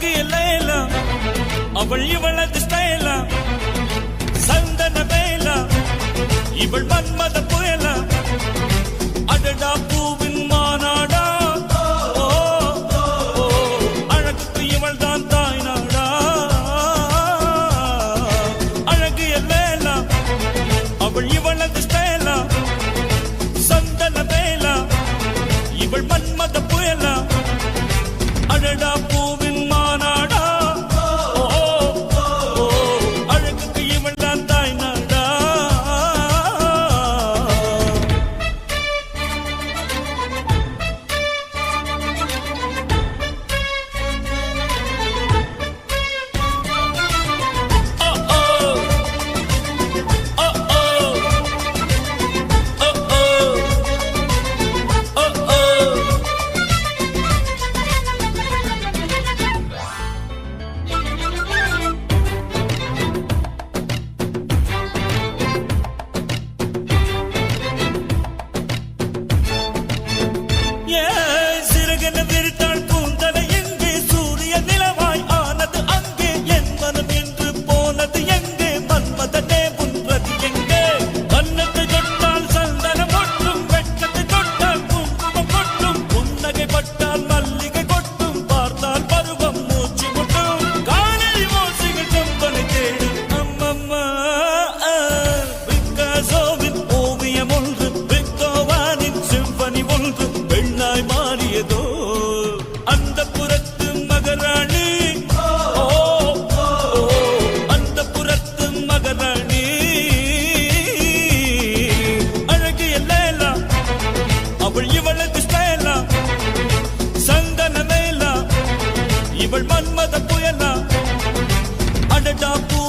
அழகு லைலா அவள் இவளது ஸ்டைலா சந்தன வேலா இவள் மன்மத புயலா அடடா பூவின் மாநாடா அழகுக்கு இவள் தான் தாய் நாடா அழகு லைலா அவள் இவளது ஸ்டைலா சந்தன வேலா இவள் மன்மத புயலா அடடா பூவின் மாநாடா அழகுக்கு இவள் தான் தாய் நாடா சிறகன விரித்தாள் பூந்தலை எங்கே சூரிய நிலவாய் ஆனது அங்கே என் மனம் என்று போனது எங்கே மன்மதனே உன்றது எங்கே கண்ணத்தை தொட்டால் சந்தனம் கொட்டும் வெட்கத்தை தொட்டால் குங்குமம் கொட்டும் புன்னகை பட்டால் மல்லிகை கொட்டும் பார்த்தால் பருவம் மூச்சு முட்டும் காணல் மோசிகள் கம்பனை தேடும் அம்மம்மா பிக்காசோவின் ஓவியம் ஒன்று பெத்தோவானின் சிம்பனி ஒன்று பெண்ணாய் மாறியதோ அந்த புறத்து மகராணி அந்த புறத்து மகராணி அழகு லைலா அவள் இவளது ஸ்டைலா சந்தன மேலா இவள் மன்மத புயலா அடடா பூ